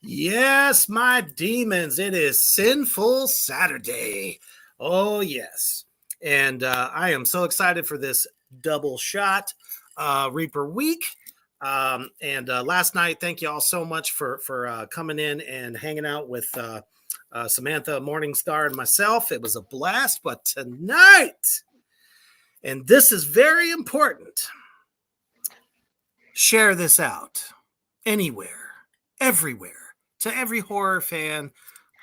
Yes, my demons, it is Sinful Saturday. Oh, yes. And I am so excited for this double shot Reaper week. And last night, thank you all so much for coming in and hanging out with Samantha Morningstar and myself. It was a blast. But tonight, and this is very important, share this out anywhere, everywhere. To every horror fan,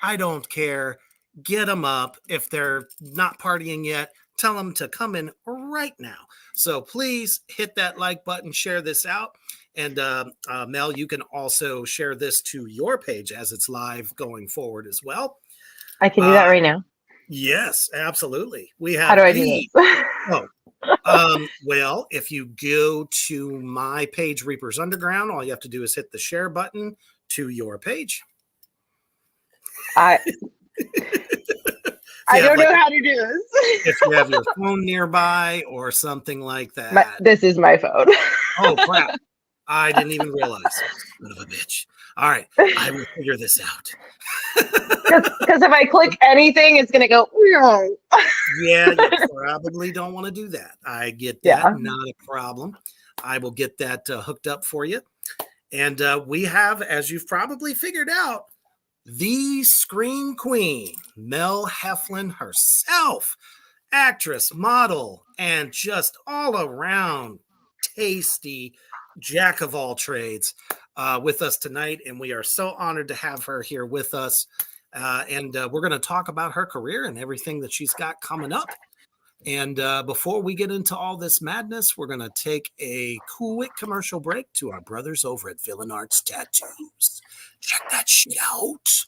I don't care. Get them up. If they're not partying yet, tell them to come in right now. So please hit that like button, share this out. And Mel, you can also share this to your page as it's live going forward as well. I can do that right now. Yes, absolutely. We have. How do I do this? Well, if you go to my page, Reapers Underground, all you have to do is hit the share button to your page. I don't know how to do this. If you have your phone nearby or something like that. This is my phone. Oh, crap. I didn't even realize. Son of a bitch. All right. I will figure this out. Because if I click anything, it's going to go. Yeah, you probably don't want to do that. I get that. Yeah. Not a problem. I will get that hooked up for you. And we have, as you've probably figured out, the Scream Queen, Mel Heflin herself, actress, model, and just all around tasty jack of all trades with us tonight. And we are so honored to have her here with us. And we're going to talk about her career and everything that she's got coming up. And before we get into all this madness, we're going to take a quick commercial break to our brothers over at Villain Arts Tattoos. Check that shit out.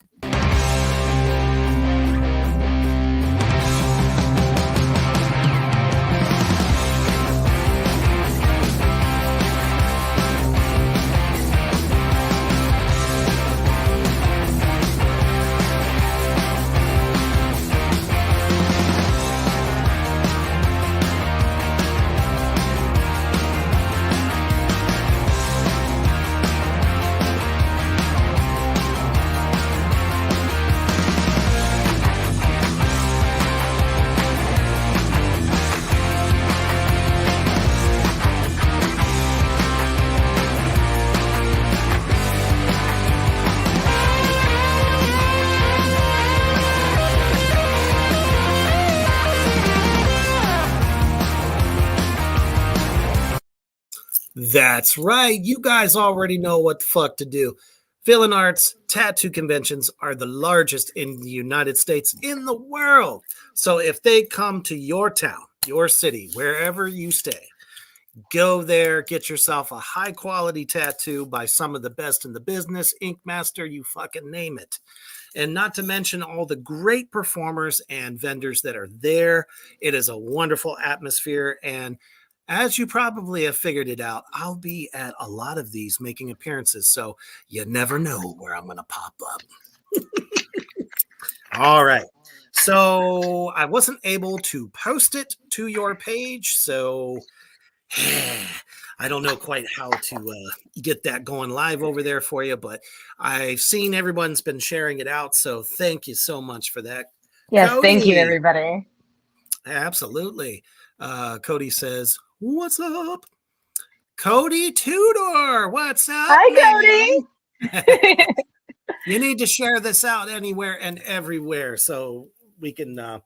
That's right. You guys already know what the fuck to do. Villain Arts tattoo conventions are the largest in the United States, in the world. So if they come to your town, your city, wherever you stay, go there, get yourself a high quality tattoo by some of the best in the business, Ink Master, you fucking name it. And not to mention all the great performers and vendors that are there. It is a wonderful atmosphere. And as you probably have figured it out, I'll be at a lot of these making appearances. So you never know where I'm going to pop up. All right. So I wasn't able to post it to your page. So I don't know quite how to get that going live over there for you, but I've seen everyone's been sharing it out. So thank you so much for that. Yes, Cody. Thank you, everybody. Absolutely. Cody says, "What's up?" Cody Tudor, what's up? Hi, Cody. You need to share this out anywhere and everywhere so we can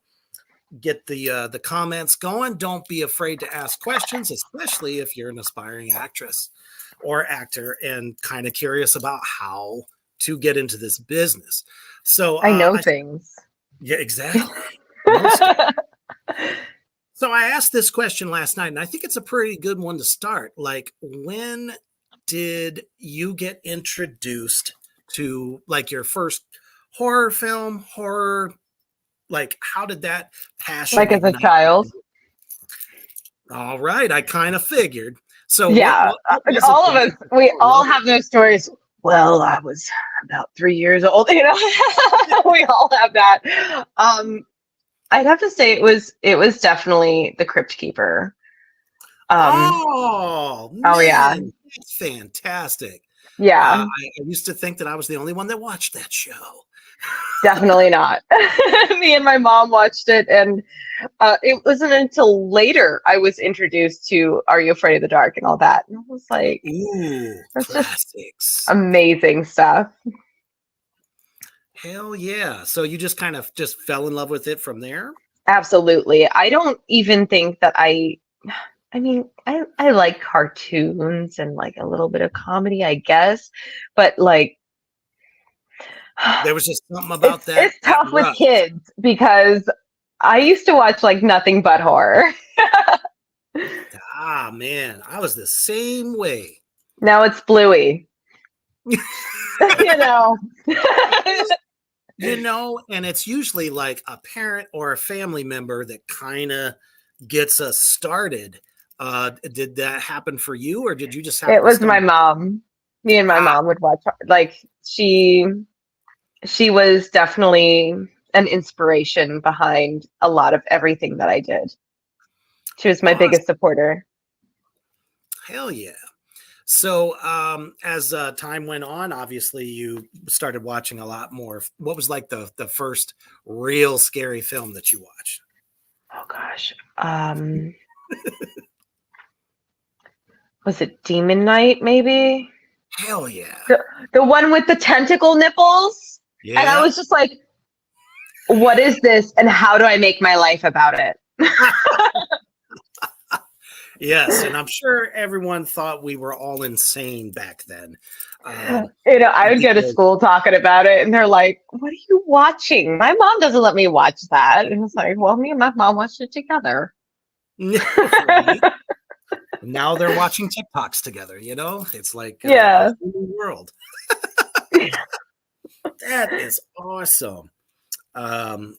get the comments going. Don't be afraid to ask questions, especially if you're an aspiring actress or actor and kind of curious about how to get into this business. So I know things. yeah, exactly. Most So I asked this question last night, and I think it's a pretty good one to start. Like, when did you get introduced to like your first horror film, horror? Like, how did that passion Like as a ignite? child. All right, I kind of figured. So Yeah, what was it all of that us, we all have those stories. Well, I was about 3 years old, you know. We all have that. I'd have to say it was definitely The Crypt Keeper. Oh Oh yeah, man, that's fantastic. yeah, I used to think that I was the only one that watched that show. definitely not. Me and my mom watched it, and it wasn't until later I was introduced to Are You Afraid of the Dark and all that, and I was like, Ooh, that's just classics. amazing stuff. Hell yeah. So you just kind of just fell in love with it from there? Absolutely. I don't even think that I mean, I like cartoons and like a little bit of comedy, I guess, but like There was just something about that it's tough with rush. kids because I used to watch like nothing but horror. Ah, man, I was the same way. Now it's Bluey, you know. You know, and it's usually like a parent or a family member that kind of gets us started. Did that happen for you, or did you just It happen to was my stumble? mom. Me and my Ah, mom would watch like she was definitely an inspiration behind a lot of everything that I did. She was my awesome. biggest supporter. Hell yeah. So, as time went on, obviously you started watching a lot more. What was like the first real scary film that you watched? Oh gosh. Was it Demon Knight maybe? Hell yeah. The one with the tentacle nipples? And I Yeah. was just like, what is this and how do I make my life about it? Yes, and I'm sure everyone thought we were all insane back then. You know, I would go to Because school talking about it and they're like, what are you watching? My mom doesn't let me watch that. And it's like, well, me and my mom watched it together. right? Now they're watching TikToks together, you know? It's like a Yeah. whole new world. That is awesome. Um,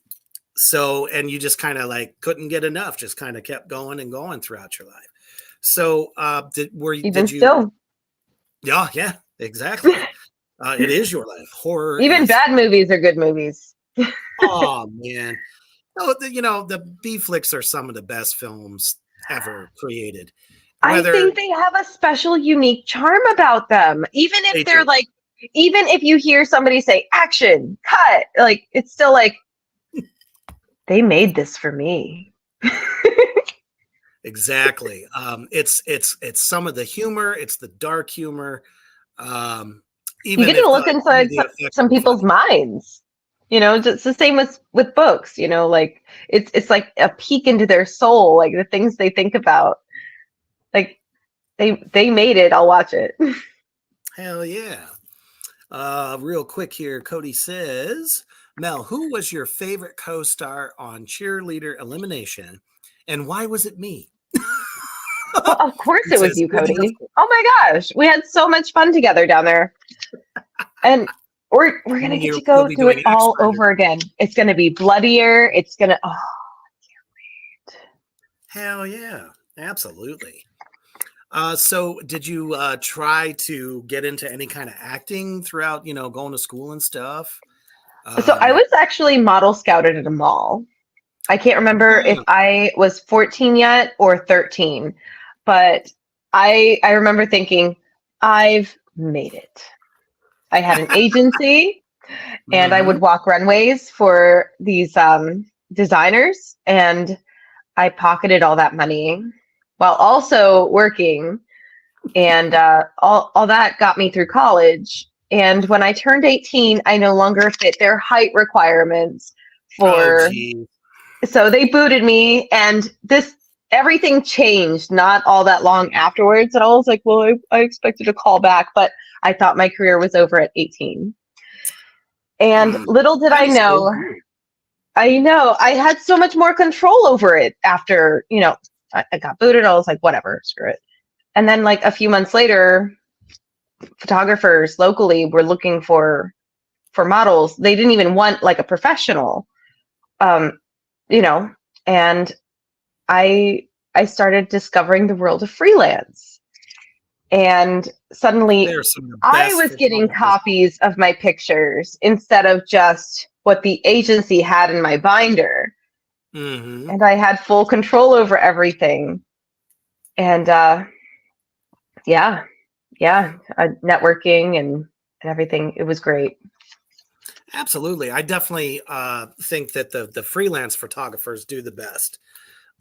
so, and you just kind of like couldn't get enough, just kind of kept going and going throughout your life. So, Even did you, still, yeah, exactly. It is your life. Horror even is, bad movies are good movies. oh man. Oh, you know, the B flicks are some of the best films ever created. I Whether think they have a special, unique charm about them. Even they if they're do. like, even if you hear somebody say action, cut, like it's still like, they made this for me. Exactly. It's some of the humor, it's the dark humor. Um, You even get to if look some of inside the effects some are people's funny. minds. You know, it's the same with books. You know, like it's like a peek into their soul, like the things they think about. Like they made it. I'll watch it. Hell yeah. Real quick here, Cody says, Mel, who was your favorite co-star on Cheerleader Elimination, and why was it me? Well, of course He it was says, you, "Well, of Cody. course." Oh my gosh, we had so much fun together down there, and we're gonna And get to you'll go be do it doing all extra. over again. It's gonna be bloodier. It's gonna. Oh, Hell yeah, absolutely. So did you try to get into any kind of acting throughout, you know, going to school and stuff? so I Um, was actually model scouted at a mall. I can't remember if yeah. I was 14 yet or 13, but I remember thinking, I've made it. I had an agency and I Hmm. would walk runways for these designers, and I pocketed all that money while also working, and all that got me through college. And when I turned 18, I no longer fit their height requirements Oh, for gee. So they booted me, and everything changed not all that long afterwards. And I was like, well, I expected a call back, but I thought my career was over at 18. And little did I know, I had so much more control over it after, I got booted. I was like, whatever, screw it. And then like a few months later, photographers locally were looking for models. They didn't even want like a professional, and I started discovering the world of freelance. And suddenly I was getting copies of my pictures instead of just what the agency had in my binder. Mm-hmm. And I had full control over everything. And networking and everything. It was great. Absolutely. I definitely think that the freelance photographers do the best.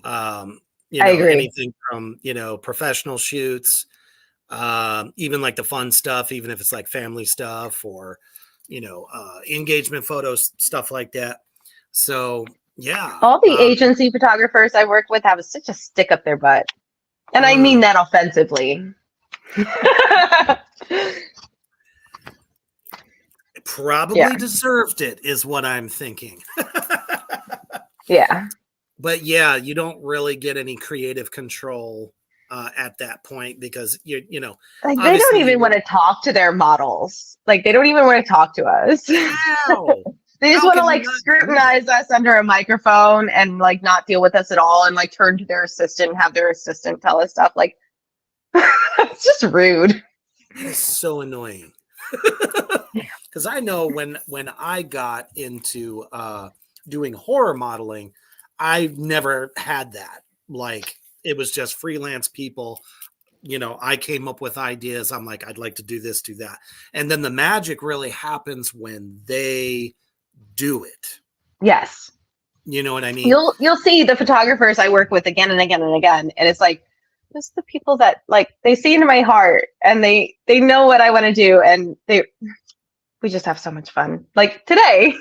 I agree. Anything from, professional shoots, even like the fun stuff, even if it's like family stuff or, engagement photos, stuff like that. So, yeah. All the agency photographers I work with have such a stick up their butt. And I mean that offensively. Probably deserved it, is what I'm thinking. Yeah. But yeah, you don't really get any creative control at that point because like they don't even want to talk to their models. Like they don't even want to talk to us. How? They just want to like scrutinize us under a microphone and like not deal with us at all and like turn to their assistant and have their assistant tell us stuff. Like it's just rude. It's so annoying. Because I know when I got into doing horror modeling, I've never had that. Like it was just freelance people. I came up with ideas. I'm like, I'd like to do this, do that. And then the magic really happens when they do it. Yes. You know what I mean? You'll see the photographers I work with again and again and again. And it's like, just the people that like, they see into my heart and they know what I want to do. And we just have so much fun. Like today,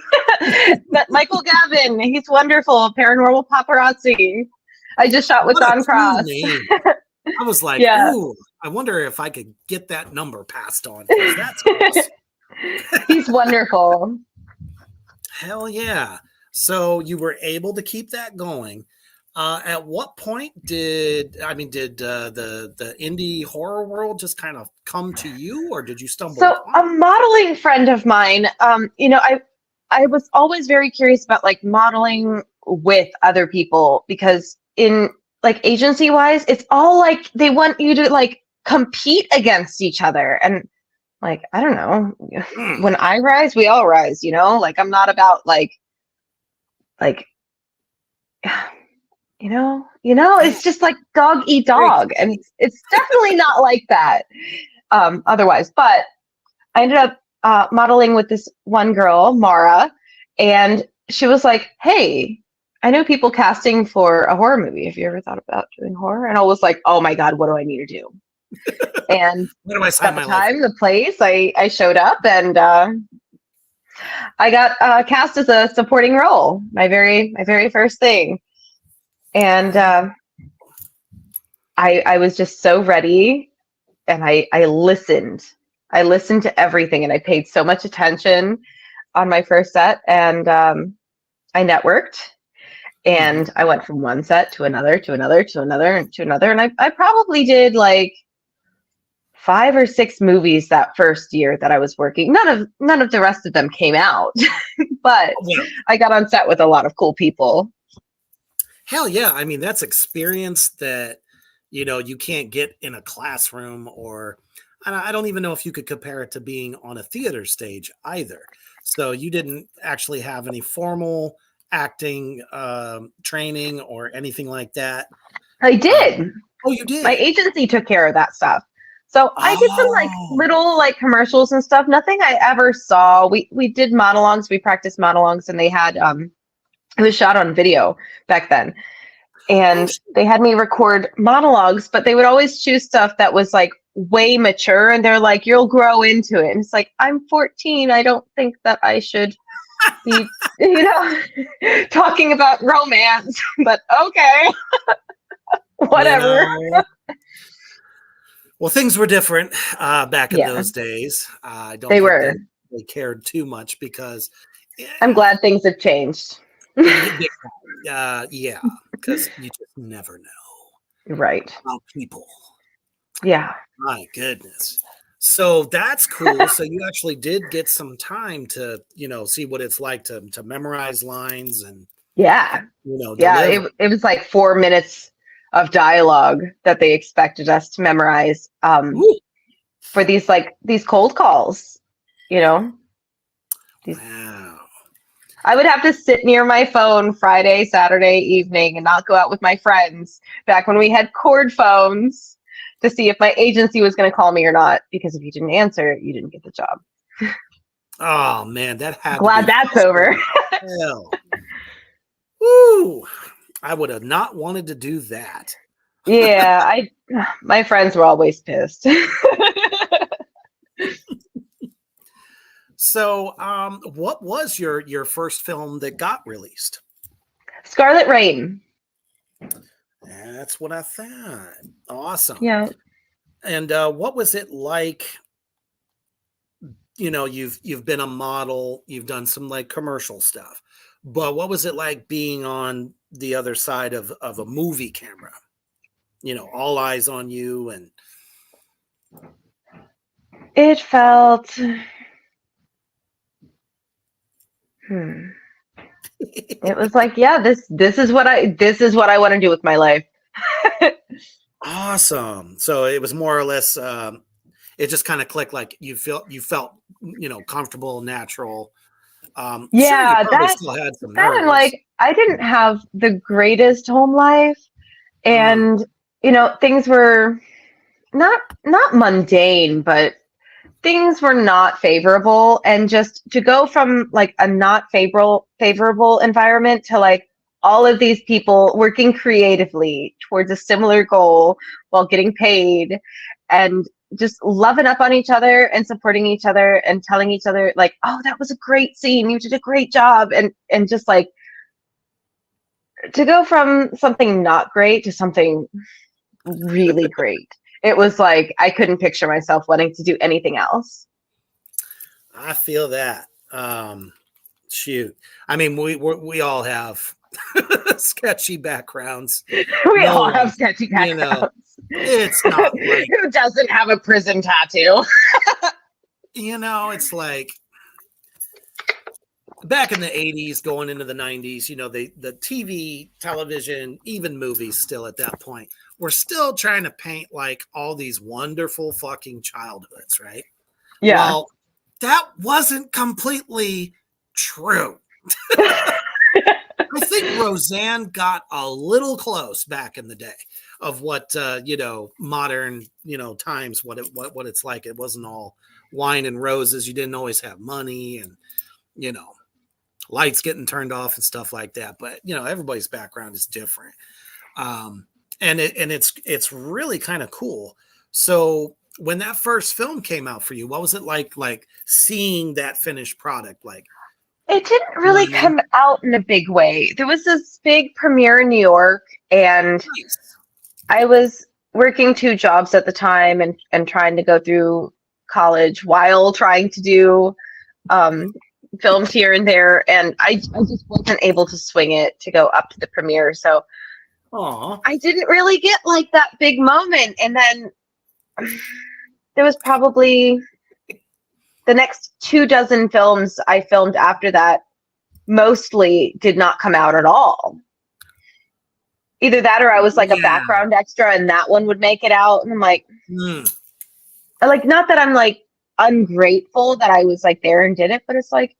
Michael Gavin, he's wonderful. Paranormal paparazzi. I just shot with Don Cross. I was like, ooh, I wonder if I could get that number passed on. That's awesome. He's wonderful. Hell yeah. So you were able to keep that going. At what point did the indie horror world just kind of come to you, or did you stumble? So a modeling friend of mine, I was always very curious about like modeling with other people because in like agency wise, it's all like they want you to like compete against each other. And like, I don't know, when I rise, we all rise, like I'm not about like, it's just like dog eat dog. And it's definitely not like that otherwise. But I ended up modeling with this one girl, Mara, and she was like, hey, I know people casting for a horror movie. Have you ever thought about doing horror? And I was like, oh my God, what do I need to do? And where do I sign my time, the place, I showed up and I got cast as a supporting role, my very first thing. And I was just so ready, and I listened. I listened to everything, and I paid so much attention on my first set, and I networked, and I went from one set to another, to another, to another, and to another, and I probably did like 5 or 6 movies that first year that I was working. None of the rest of them came out, but I got on set with a lot of cool people. Hell yeah. I mean, that's experience that, you can't get in a classroom, or I don't even know if you could compare it to being on a theater stage either. So you didn't actually have any formal acting training or anything like that. I did. Oh, you did? My agency took care of that stuff. So I did some like little like commercials and stuff. Nothing I ever saw. We did monologues. We practiced monologues, and they had it was shot on video back then. And they had me record monologues, but they would always choose stuff that was like way mature, and they're like, you'll grow into it. And it's like, I'm 14. I don't think that I should be, talking about romance, but okay, You whatever. know, well, things were different back in Yeah, those days. I don't they think they were. really cared too much because, yeah, I'm glad things have changed. yeah, because you just never know Right. about people. Yeah. My goodness. So that's cool. So you actually did get some time to, see what it's like to memorize lines and, Yeah. Yeah. deliver. It was like 4 minutes of dialogue that they expected us to memorize Ooh, for these cold calls. You know, these wow. I would have to sit near my phone Friday, Saturday evening and not go out with my friends back when we had cord phones to see if my agency was going to call me or not. Because if you didn't answer, you didn't get the job. Oh man, that had to Glad be that's over. frustrating as hell. Woo! I would have not wanted to do that. Yeah, my friends were always pissed. So, what was your first film that got released? Scarlet Rain. That's what I thought. Awesome. Yeah. And what was it like? You've been a model, you've done some like commercial stuff, but what was it like being on the other side of a movie camera? All eyes on you, and It felt hmm. It was like, yeah, this is what I want to do with my life. awesome. So it was more or less. It just kind of clicked. Like you felt comfortable, natural. Sure, you Yeah, probably still had some that and nerves. like I didn't have the greatest home life, Mm, and things were not mundane, but things were not favorable, and just to go from like a not favorable environment to like all of these people working creatively towards a similar goal while getting paid and just loving up on each other and supporting each other and telling each other like, oh, that was a great scene, you did a great job, and just like to go from something not great to something really great. It was like I couldn't picture myself wanting to do anything else. I feel that. Shoot, I mean, we all have sketchy backgrounds. We No all have one, sketchy backgrounds. it's not like Who doesn't have a prison tattoo? it's like back in the 80s going into the 90s, the TV, television, even movies still at that point, we're still trying to paint like all these wonderful fucking childhoods, right? Yeah. Well, that wasn't completely true. I think Roseanne got a little close back in the day of what modern times what it's like. It wasn't all wine and roses. You didn't always have money, and you know lights getting turned off and stuff like that. But everybody's background is different, and it's really kind of cool. So when that first film came out for you, what was it like seeing that finished product? Like, It didn't you know what really I mean? come out in a big way. There was this big premiere in New York, and Nice. I was working two jobs at the time and trying to go through college while trying to do um, films here and there. And I just wasn't able to swing it to go up to the premiere. So Aw. I didn't really get like that big moment. And then there was probably the next 24 films I filmed after that mostly did not come out at all. Either that or I was like a Yeah. background extra and that one would make it out. And I'm Mm. like, not that I'm like ungrateful that I was like there and did it, but it's like,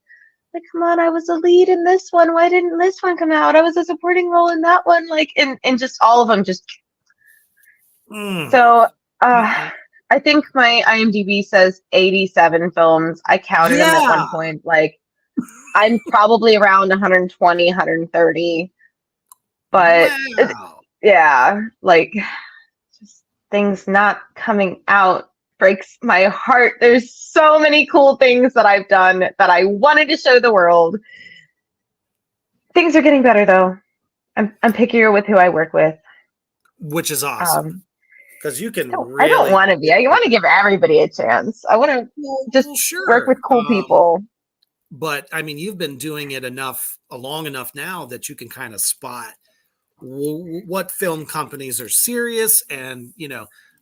come on, I was a lead in this one. Why didn't this one come out? I was a supporting role in that one. Like, and just all of them just. Mm. So, I think my IMDb says 87 films. I counted them at Yeah. one point. Like, I'm probably around 120, 130. But Wow. yeah, like just things not coming out breaks my heart. There's so many cool things that I've done that I wanted to show the world. Things are getting better though. I'm pickier with who I work with. which is awesome because you can I don't really want to be. I want to give everybody a chance. I want to just well, work with sure. cool people. But I mean, you've been doing it long enough now that you can kind of spot what film companies are serious and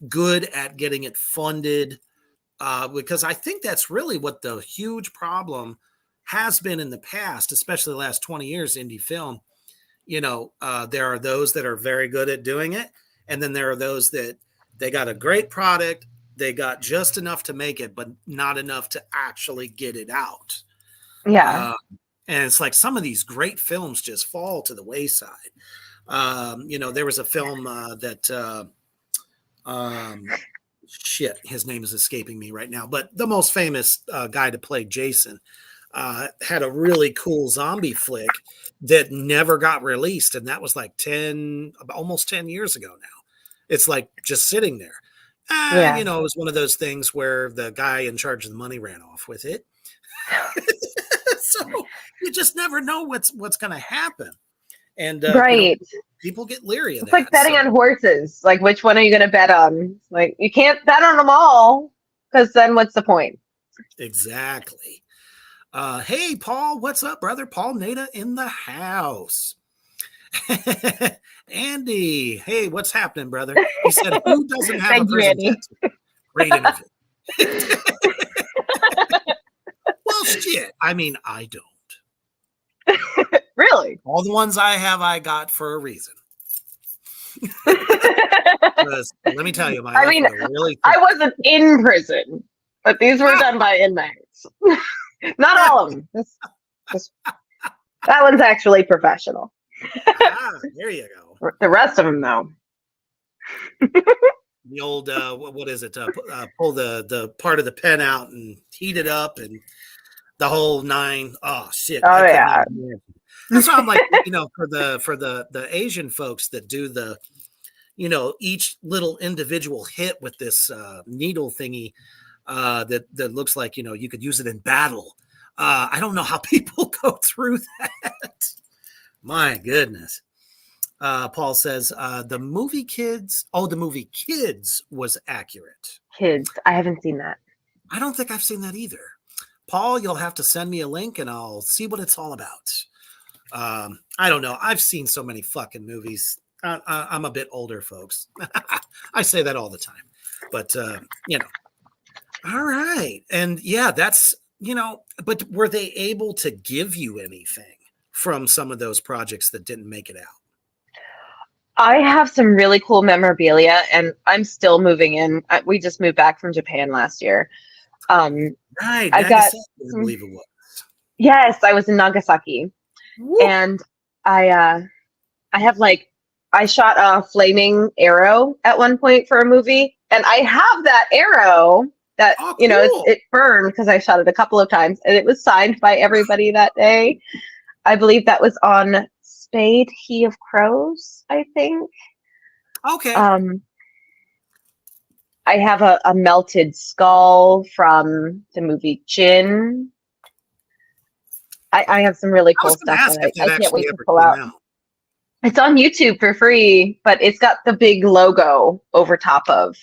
good at getting it funded. Because I think that's really what the huge problem has been in the past, especially the last 20 years, indie film. There are those that are very good at doing it. And then there are those that they got a great product. They got just enough to make it, but not enough to actually get it out. Yeah. Uh, and it's like some of these great films just fall to the wayside. There was a film shit, his name is escaping me right now, but the most famous guy to play Jason had a really cool zombie flick that never got released. And that was like almost 10 years ago now. It's like just sitting there. Yeah. It was one of those things where the guy in charge of the money ran off with it. So you just never know what's going to happen. And, Right. people get leery of It's that. like betting on horses. Like, which one are you going to bet on? Like, you can't bet on them all because then what's the point? Exactly. Hey, Paul, what's up, brother? Paul Nada in the house. Andy, hey, what's happening, brother? He said, who doesn't have a prison tattoo? Great interview. Well, shit. I mean, I don't. Really? All the ones I have, I got for a reason. Because let me tell you, my life was really I wasn't in prison, but these were done by inmates. Not all of them. That one's actually professional. There you go. The rest of them, though. The old, what is it? Pull the part of the pen out and heat it up and the whole nine. Oh, shit. Oh, yeah. That's why I'm like, for the Asian folks that do the, each little individual hit with this needle thingy that looks like, you could use it in battle. I don't know how people go through that. My goodness. Paul says the movie Kids was accurate. Kids. I haven't seen that. I don't think I've seen that either. Paul, you'll have to send me a link and I'll see what it's all about. I don't know. I've seen so many fucking movies. I'm a bit older, folks. I say that all the time. But, all right. And yeah, that's, but were they able to give you anything from some of those projects that didn't make it out? I have some really cool memorabilia and I'm still moving in. We just moved back from Japan last year. Right. I got, I believe it was. Yes, I was in Nagasaki. Woo. And I have I shot a flaming arrow at one point for a movie, and I have that arrow that cool. it burned because I shot it a couple of times, and it was signed by everybody that day. I believe that was on Spade, He of Crows, I think. Okay. I have a melted skull from the movie Jin. I have some really cool stuff that I can't wait to pull out. It's on YouTube for free, but it's got the big logo over top of.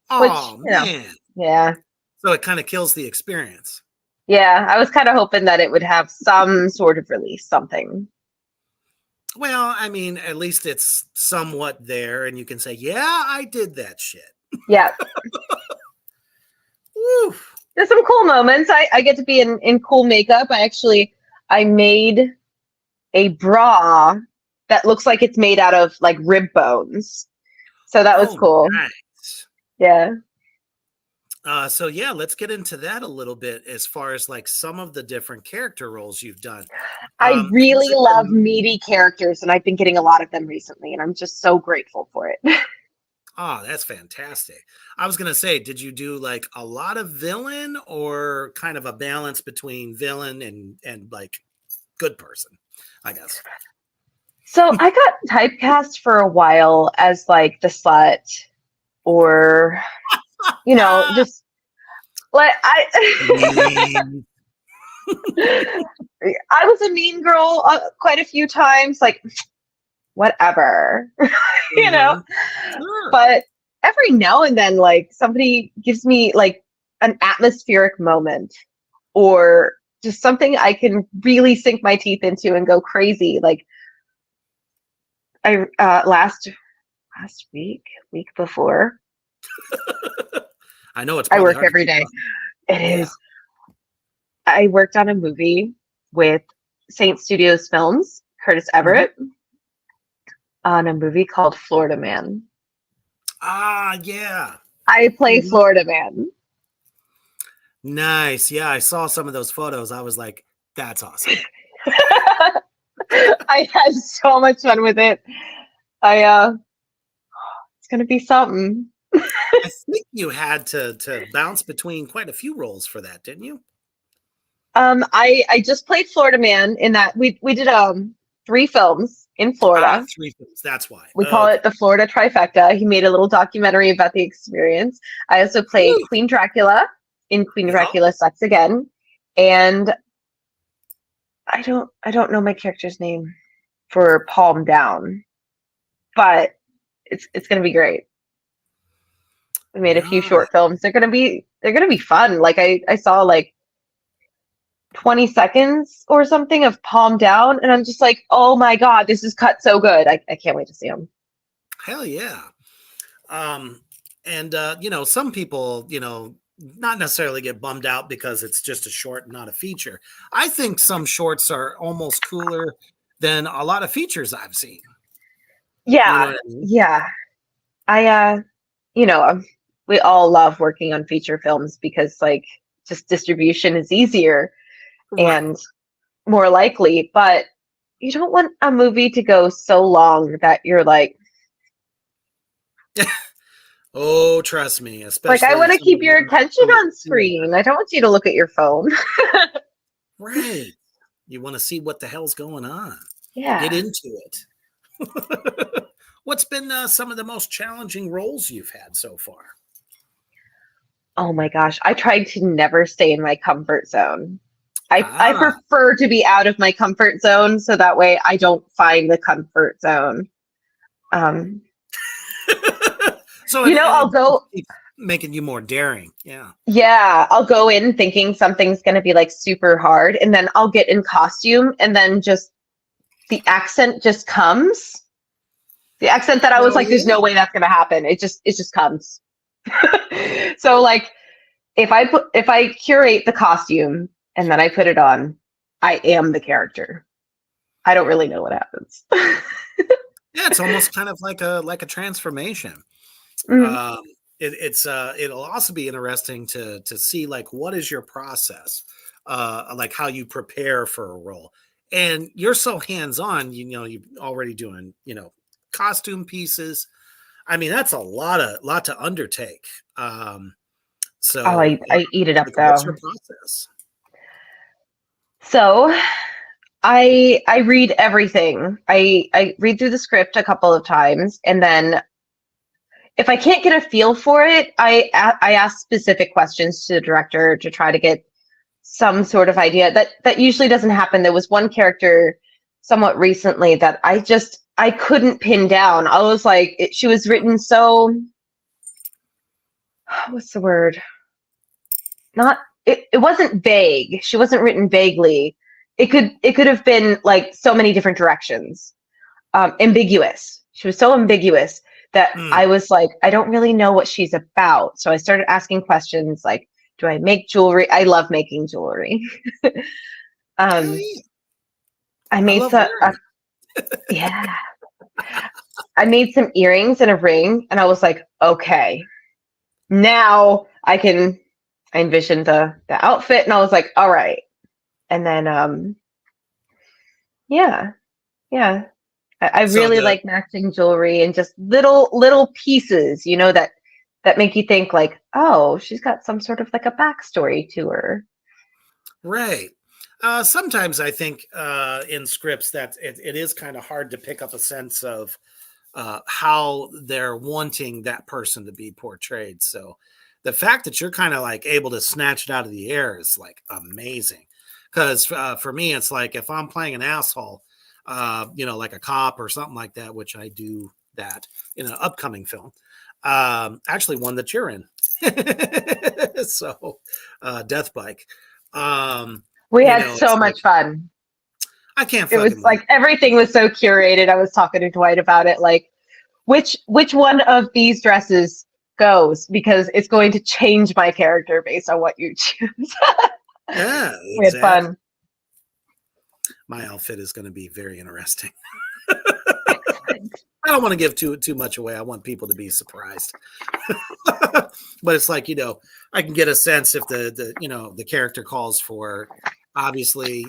Oh, man. Yeah. So it kind of kills the experience. Yeah, I was kind of hoping that it would have some sort of release, something. Well, I mean, at least it's somewhat there, and you can say, yeah, I did that shit. Yeah. Woo. There's some cool moments. I get to be in cool makeup. I made a bra that looks like it's made out of rib bones. So that was cool. Nice. Yeah. So yeah, let's get into that a little bit as far as some of the different character roles you've done. I really love meaty characters, and I've been getting a lot of them recently, and I'm just so grateful for it. Oh, that's fantastic. I was going to say, did you do a lot of villain or kind of a balance between villain and good person, I guess? So I got typecast for a while as the slut or just like Mean. I was a mean girl quite a few times, like whatever, you know. Mhm. Sure. But every now and then, like somebody gives me like an atmospheric moment or just something I can really sink my teeth into and go crazy. Like I last week before. I know it's I probably work hard to every keep day. up. It Yeah. is. I worked on a movie with Saint Studios Films, Curtis Mhm. Everett, on a movie called Florida Man. Ah, yeah. I play Mhm. Florida Man. Nice. Yeah, I saw some of those photos. I was like, that's awesome. I had so much fun with it. I it's gonna be something. I think you had to bounce between quite a few roles for that, didn't you? I just played Florida Man in that we did 3 films in Ah, Florida. 3 films. That's why. We call Okay. it the Florida trifecta. He made a little documentary about the experience. I also played Woo. Queen Dracula in Queen Yeah. Dracula Sucks Again, and I don't know my character's name for Palm Down, but it's gonna be great. We made a few Nice. short films. They're gonna be fun. Like I saw like 20 seconds or something of Palm Down, and I'm just like, oh my god, this is cut so good. I can't wait to see them. Hell yeah. Um, and some people, not necessarily get bummed out because it's just a short, not a feature. I think some shorts are almost cooler than a lot of features I've seen. You know Yeah, what I mean? yeah. I you know, we all love working on feature films because like just distribution is easier Right. and more likely, but you don't want a movie to go so long that you're Oh, trust me, like I especially want to some of keep your the attention some of on the newer. screen. I don't want you to look at your phone. Right. You want to see what the hell's going on. Get Yeah. into it. What's been some of the most challenging roles you've had so far? Oh my gosh, I tried to never stay in my comfort zone. I Ah. prefer to be out of my comfort zone so that way I don't find the comfort zone. Um, So I'll it just go, keeps making you more daring. Yeah. yeah, I'll go in thinking something's going to be like super hard, and then I'll get in costume, and then just the accent just comes. The accent that I was Hell like, there's no yeah. way that's going to happen. It just comes. So like, if I curate the costume and then I put it on, I am the character. I don't really know what happens. Yeah, it's almost kind of like a transformation. Mhm. Um, it'll also be interesting to see like what is your process, like how you prepare for a role. And you're so hands on, you're already doing, costume pieces. I mean, that's a lot to undertake. Um, Oh, so I eat it up like what's though. your process? So I read everything. I read through the script a couple of times, and then if I can't get a feel for it, I ask specific questions to the director to try to get some sort of idea. That usually doesn't happen. There was one character somewhat recently that I couldn't pin down. I was like, she was written so, what's the word? Not it wasn't vague. She wasn't written vaguely. It could have been like so many different directions. Ambiguous. She was so ambiguous that Hmm. I was like, I don't really know what she's about. So I started asking questions like, do I make jewelry? I love making jewelry. Hell um, yeah. I I made love some, wearing it. yeah, I made some earrings and a ring, and I was like, okay, now I envisioned the outfit, and I was like, all right. And then, yeah, yeah, I So really the like matching jewelry and just little pieces, that make you think like, oh, she's got some sort of like a backstory to her. Right. Sometimes I think in scripts that it is kind of hard to pick up a sense of how they're wanting that person to be portrayed. So the fact that you're kind of like able to snatch it out of the air is like amazing. Because for me, it's like if I'm playing an asshole, like a cop or something like that, which I do that in an upcoming film, actually one that you're in. So, Death Bike. We had so much fun. I can't. It was like everything was so curated. I was talking to Dwight about it, like which one of these dresses goes, because it's going to change my character based on what you choose. Yeah, exactly. We had fun. My outfit is going to be very interesting. I don't want to give too much away. I want people to be surprised. But it's like, I can get a sense if the character calls for, obviously,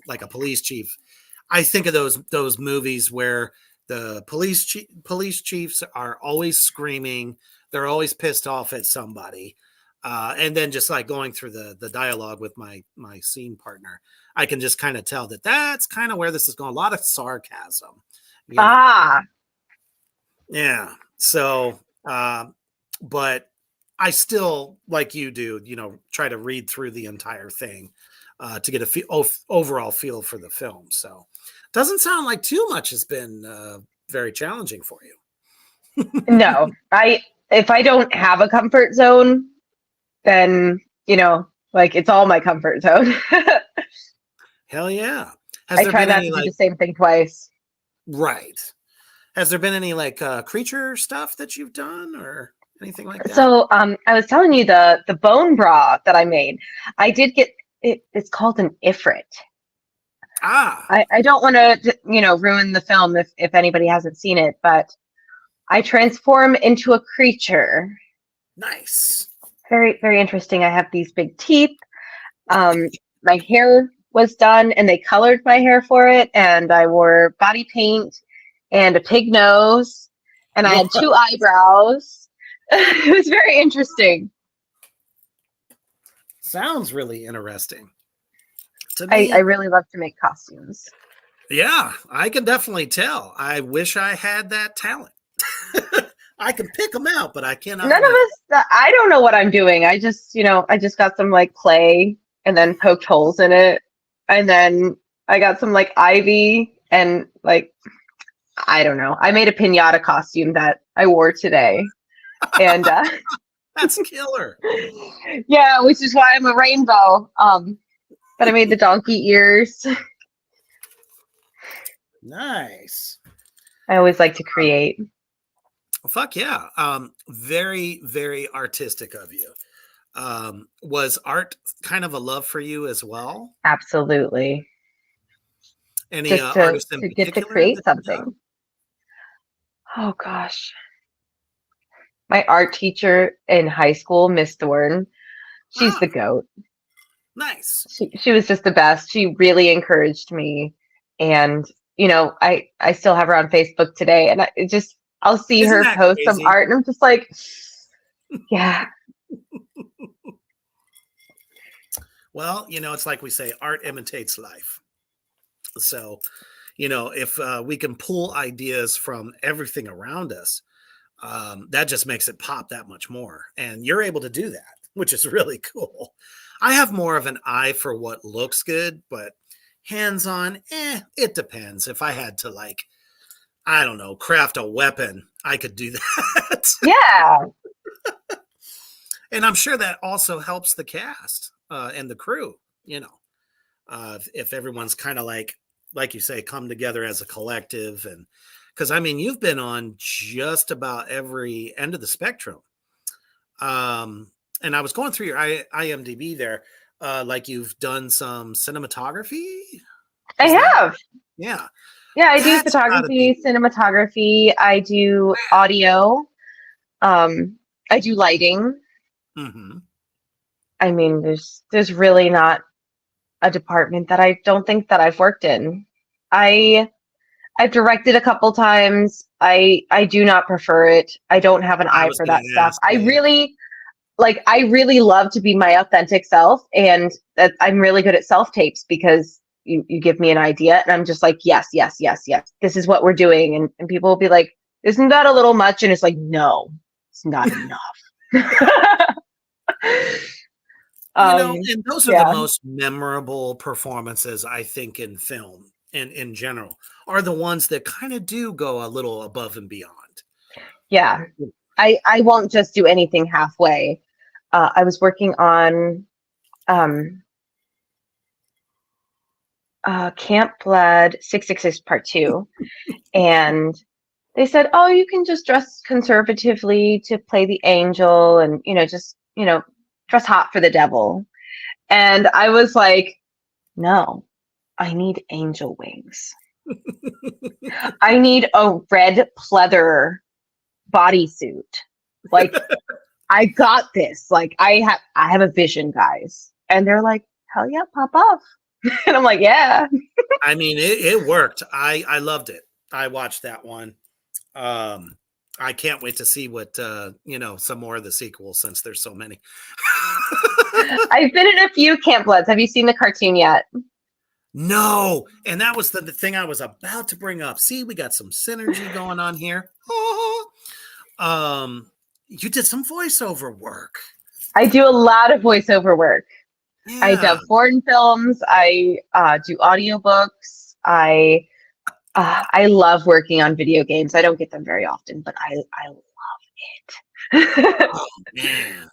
like a police chief. I think of those movies where the police chiefs are always screaming. They're always pissed off at somebody. And then just like going through the dialogue with my scene partner, I can just kind of tell that that's kind of where this is going. A lot of sarcasm. Yeah. So, but I still, like you do, try to read through the entire thing to get a overall feel for the film. So doesn't sound like too much has been very challenging for you. No, if I don't have a comfort zone, then, like it's all my comfort zone. Hell yeah. I try not to do the same thing twice. Right. Has there been any like creature stuff that you've done or anything like that? So I was telling you the bone bra that I made. I did get it. It's called an ifrit. I don't want to ruin the film if anybody hasn't seen it, but I transform into a creature. Nice. Very, very interesting. I have these big teeth. My hair was done and they colored my hair for it, and I wore body paint and a pig nose, and I had 2 eyebrows. It was very interesting. Sounds really interesting. I really love to make costumes. Yeah, I can definitely tell. I wish I had that talent. I can pick them out, but I cannot. None of us. I don't know what I'm doing. I just got some like clay and then poked holes in it, and then I got some like ivy and like I don't know. I made a piñata costume that I wore today, and that's killer. Yeah, which is why I'm a rainbow. But I made the donkey ears. Nice. I always like to create. Fuck yeah. Very, very artistic of you. Was art kind of a love for you as well? Absolutely. Any artists in particular get to create something? Oh gosh. My art teacher in high school, Miss Thorne, she's the GOAT. Nice. She was just the best. She really encouraged me, and I still have her on Facebook today, and I'll see her post some art, and I'm just like, yeah. Well, it's like we say, art imitates life. So, if we can pull ideas from everything around us, that just makes it pop that much more. And you're able to do that, which is really cool. I have more of an eye for what looks good, but hands-on, it depends. If I had to I don't know, craft a weapon, I could do that. Yeah. And I'm sure that also helps the cast and the crew, if everyone's kind of like you say, come together as a collective. And because you've been on just about every end of the spectrum. And I was going through your IMDb there, like you've done some cinematography. I have. Yeah. Yeah, I do photography, cinematography. I do audio. I do lighting. Mm-hmm. There's really not a department that I don't think that I've worked in. I've directed a couple times. I do not prefer it. I don't have an eye for that stuff. I really love to be my authentic self, and that I'm really good at self-tapes because you give me an idea and I'm just like, yes, this is what we're doing. And people will be like, isn't that a little much? And it's like, no, it's not enough. And those are the Yeah. most memorable performances, I think, in film and in general, are the ones that kind of do go a little above and beyond. Yeah. I won't just do anything halfway. I was working on um, Camp Blood 666 Part 2, and they said, "Oh, you can just dress conservatively to play the angel, and just dress hot for the devil." And I was like, "No, I need angel wings. I need a red pleather bodysuit. Like, I got this. Like, I have a vision, guys." And they're like, "Hell yeah, pop off." And I'm like, "Yeah." I mean, it worked. I loved it. I watched that one. I can't wait to see what some more of the sequels, since there's so many. I've been in a few Camp Bloods. Have you seen the cartoon yet? No, and that was the thing I was about to bring up. See, we got some synergy going on here. You did some voiceover work. I do a lot of voiceover work. Yeah. I dub foreign films. I do audiobooks. I love working on video games. I don't get them very often, but I love it. Oh man.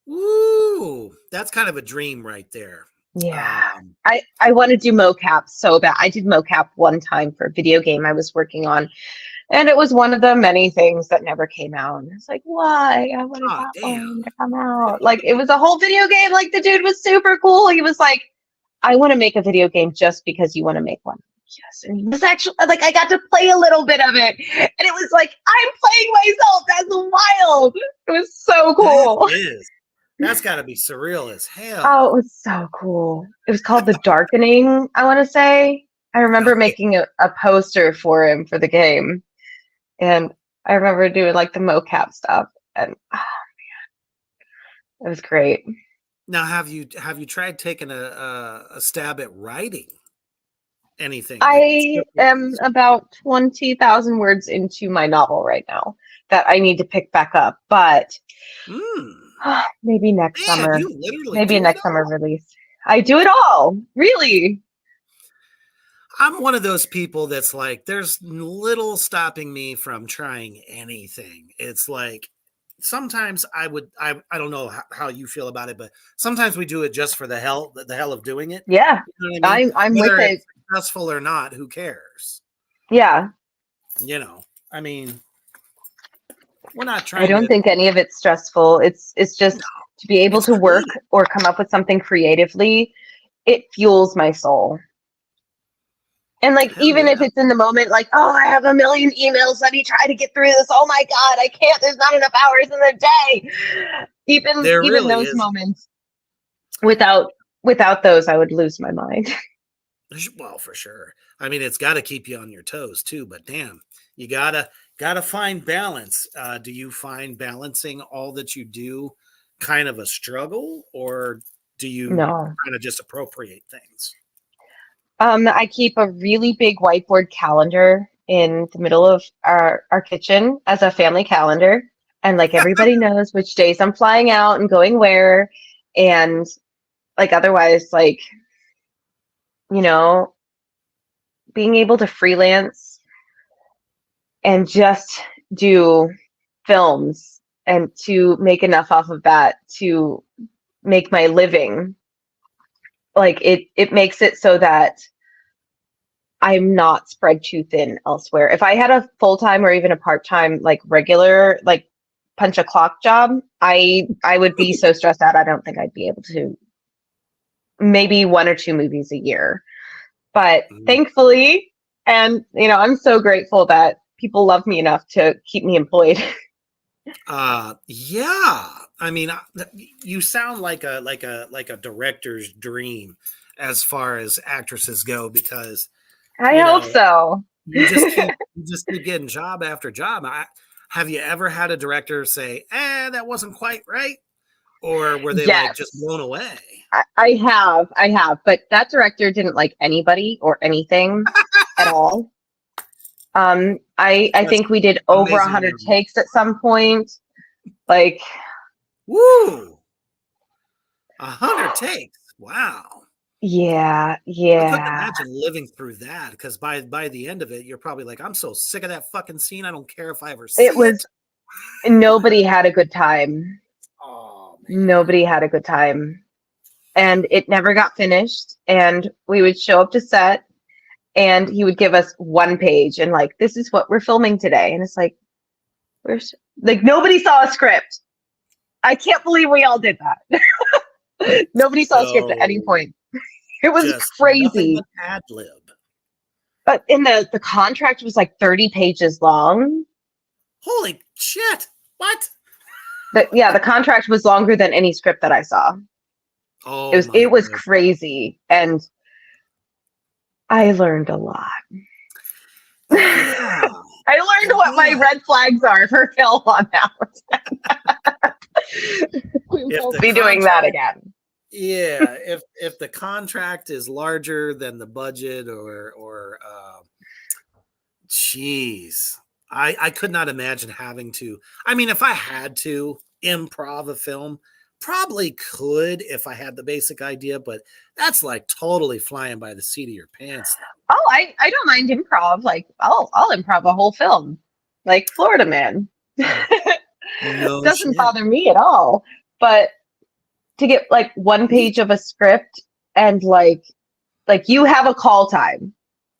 Woo! That's kind of a dream right there. Yeah. I want to do mocap so bad. I did mocap one time for a video game I was working on, and it was one of the many things that never came out. And it's like, why? I wanted that one to come out. Like, it was a whole video game. Like, the dude was super cool. He was like, "I want to make a video game just because you want to make one." Yes. And he was actually like, I got to play a little bit of it. And it was like, I'm playing myself. That's wild. It was so cool. That is. That's got to be surreal as hell. Oh, it was so cool. It was called The Darkening, I want to say. I remember making a poster for him for the game. And I remember doing like the mocap stuff. And oh man, it was great. Now, have you tried taking a stab at writing anything? I am about 20,000 words into my novel right now that I need to pick back up, but maybe next summer. Maybe a next summer release. I do it all, really. I'm one of those people that's like, there's little stopping me from trying anything. It's like, sometimes I don't know how you feel about it, but sometimes we do it just for the hell of doing it. Yeah. You know what I mean? I'm Whether with it. It's successful or not, who cares? Yeah. I mean, we're not trying. I don't think any of it's stressful. It's just to be able to work or come up with something creatively. It fuels my soul. And like, even if it's in the moment, like, oh, I have a million emails. Let me try to get through this. Oh my God, I can't. There's not enough hours in the day. Even those moments, without those, I would lose my mind. Well, for sure. I mean, it's got to keep you on your toes too. But damn, you gotta find balance. Do you find balancing all that you do kind of a struggle, or do you kind of just appropriate things? I keep a really big whiteboard calendar in the middle of our kitchen as a family calendar. And like, everybody knows which days I'm flying out and going where. And like, otherwise, like, being able to freelance and just do films and to make enough off of that to make my living, like, it makes it so that I'm not spread too thin elsewhere. If I had a full-time or even a part-time, like regular, like punch a clock job, I would be so stressed out. I don't think I'd be able to. Maybe 1 or 2 movies a year. But thankfully, and I'm so grateful that people love me enough to keep me employed. Yeah. I mean, you sound like a director's dream as far as actresses go, because I hope so. you just keep getting job after job. Have you ever had a director say, that wasn't quite right? Or were they like just blown away? I have, but that director didn't like anybody or anything at all. I think we did over 100 takes at some point. Like, woo! 100 takes. Wow. Yeah, I couldn't yeah. imagine living through that because by the end of it, you're probably like, I'm so sick of that fucking scene. I don't care if I ever It see it. was nobody had a good time. Oh man. Nobody had a good time. And it never got finished. And we would show up to set and he would give us one page and like, this is what we're filming today. And it's like, like nobody saw a script. I can't believe we all did that. Nobody saw a script at any So point. It was just nothing crazy. but ad lib. But in the contract was like 30 pages long. Holy shit. What? The contract was longer than any script that I saw. Oh my It was God. crazy. And I learned a lot. Yeah. I learned what my red flags are for film on that. We won't be doing that again. Yeah, if the contract is larger than the budget or geez, I could not imagine having to. I mean, if I had to improv a film, probably could if I had the basic idea, but that's like totally flying by the seat of your pants. Oh, I don't mind improv. Like I'll improv a whole film, like Florida Man. No Doesn't shit. bother me at all. But to get like one page of a script and like you have a call time.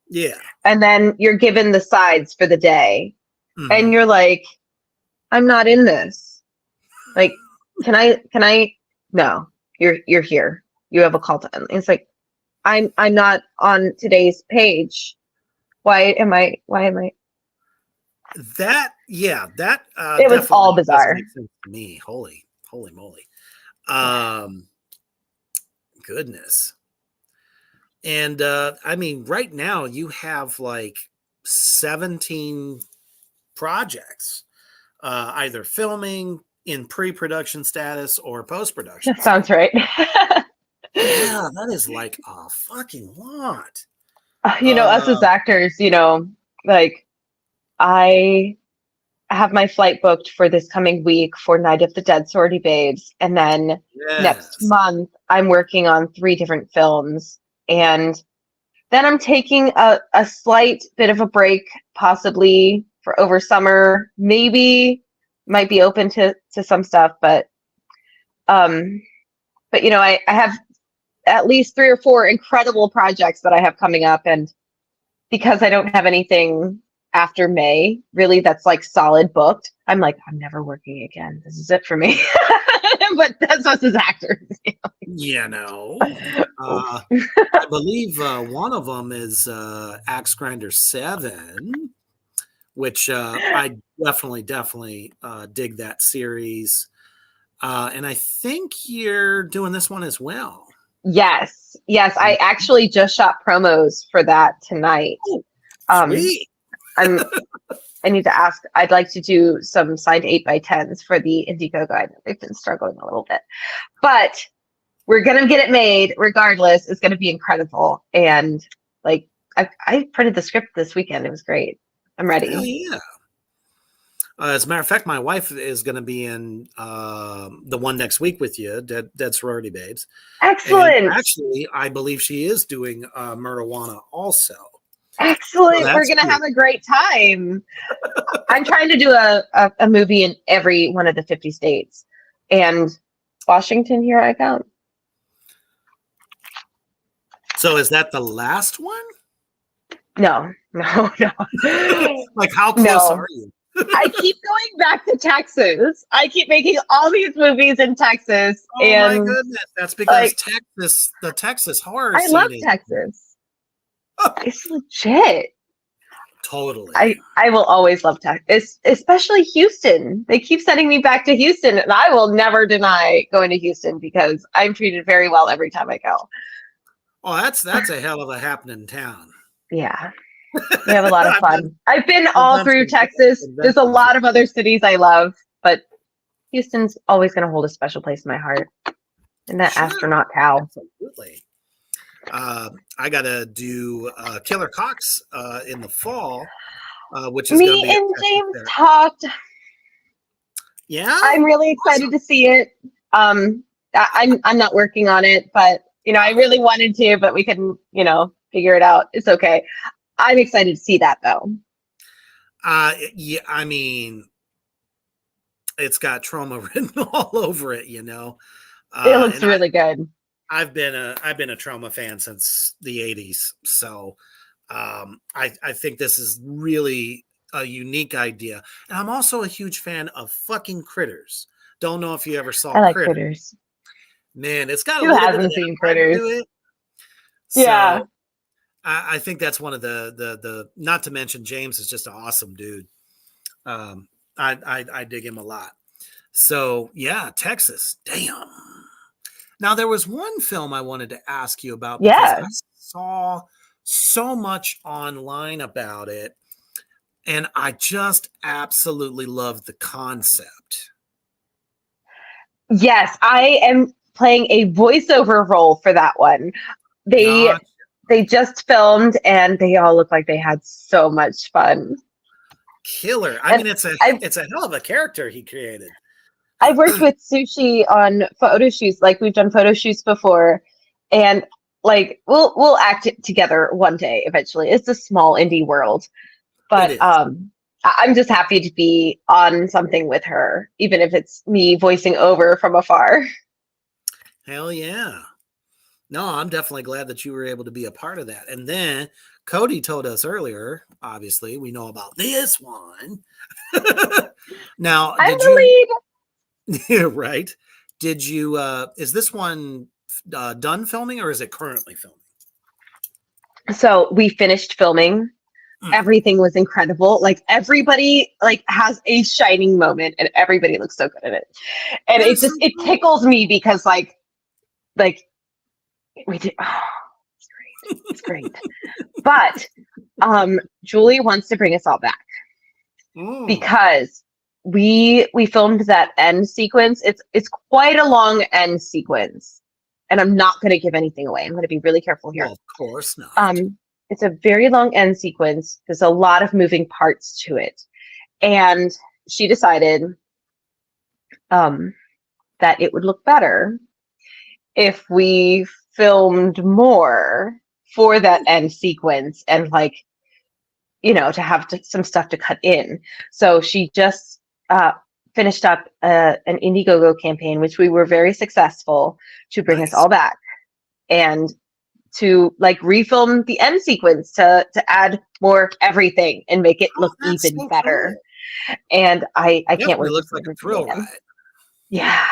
Yeah. And then you're given the sides for the day. Mm-hmm. And you're like, I'm not in this. Like, can I no, you're here. You have a call time. It's like, I'm not on today's page. Why am I That it was all bizarre. Make sense to me. Holy moly. Goodness. And I mean, right now you have like 17 projects, either filming in pre-production status or post-production. That sounds right. Yeah, that is like a fucking lot. Us as actors, like I have my flight booked for this coming week for Night of the Dead Sorority Babes. And then next month, I'm working on 3 different films. And then I'm taking a slight bit of a break, possibly for over summer. Maybe might be open to some stuff. But I have at least 3 or 4 incredible projects that I have coming up. And because I don't have anything after May, really, that's like solid booked, I'm like, I'm never working again. This is it for me. But that's us as actors. I believe one of them is Axe Grinder 7, which I definitely dig that series. And I think you're doing this one as well. Yes. I actually just shot promos for that tonight. Sweet. I need to ask. I'd like to do some signed 8x10s for the Indiegogo guide. They've been struggling a little bit, but we're gonna get it made regardless. It's gonna be incredible. And like I printed the script this weekend. It was great. I'm ready. Hell yeah. As a matter of fact, my wife is going to be in the one next week with you, Dead Sorority Babes. Excellent. And actually, I believe she is doing Marijuana also. Excellent. So we're going to have a great time. I'm trying to do a movie in every one of the 50 states. And Washington, here I come. So is that the last one? No. Like, how close are you? I keep going back to Texas. I keep making all these movies in Texas. Oh my goodness. That's because the Texas horror scene. I love Texas. It's legit. Totally. I will always love Texas, especially Houston. They keep sending me back to Houston, and I will never deny going to Houston because I'm treated very well every time I go. Oh, that's a hell of a happening town. Yeah. We have a lot of fun. I've been all through Texas. There's a lot of other cities I love, but Houston's always going to hold a special place in my heart. And that astronaut cow. Absolutely. I got to do Killer Cox in the fall, which is me and James talked. Yeah, I'm really excited to see it. I'm not working on it, but I really wanted to, but we couldn't, figure it out. It's okay. I'm excited to see that though. Yeah, I mean, it's got trauma written all over it, It looks and really good. I've been a trauma fan since the '80s, so I think this is really a unique idea, and I'm also a huge fan of fucking Critters. Don't know if you ever saw I like Critters. Critters. Man, it's got a Who little bit of hasn't that seen vibe Critters? to it. Yeah. So I think that's one of the not to mention James is just an awesome dude. I dig him a lot. So yeah, Texas. Damn. Now there was one film I wanted to ask you about because I Yeah. saw so much online about it, and I just absolutely love the concept. Yes, I am playing a voiceover role for that one. They God, they just filmed and they all look like they had so much fun. killer. I And mean, I've it's a hell of a character he created. I've worked with Sushi on photo shoots. Like we've done photo shoots before, and like we'll act it together one day eventually. It's a small indie world, It but is. I'm just happy to be on something with her, even if it's me voicing over from afar. Hell yeah. No, I'm definitely glad that you were able to be a part of that. And then Cody told us earlier, obviously, we know about this one. Now, I'm did the you, lead. right? Did you, is this one done filming or is it currently filming? So we finished filming. Mm. Everything was incredible. Like everybody like has a shining moment and everybody looks so good in it. And That it is so just it cool. tickles me because like we did it's great. It's great. But Julie wants to bring us all back Mm. because we filmed that end sequence. It's quite a long end sequence. And I'm not going to give anything away. I'm going to be really careful here. Well, of course not. It's a very long end sequence. There's a lot of moving parts to it. And she decided that it would look better if we filmed more for that end sequence and to have some stuff to cut in. So she just finished up an Indiegogo campaign, which we were very successful to bring us Nice. all back and to refilm the end sequence to add more everything and make it look That's even so better. cool. And I can't Definitely wait to looks see like a everything thrill again. ride. Yeah.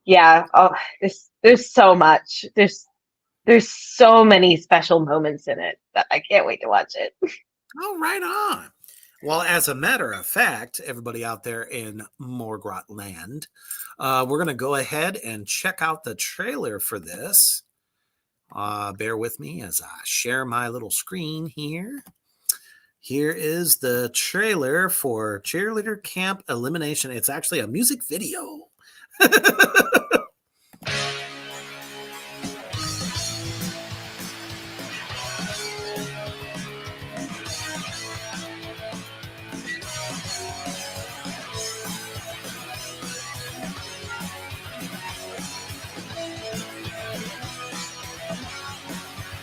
Yeah. Oh, there's so much. There's so many special moments in it that I can't wait to watch it. Oh, right on. Well, as a matter of fact, everybody out there in Morgrot land, we're going to go ahead and check out the trailer for this. Bear with me as I share my little screen here. Here is the trailer for Cheerleader Camp Elimination. It's actually a music video.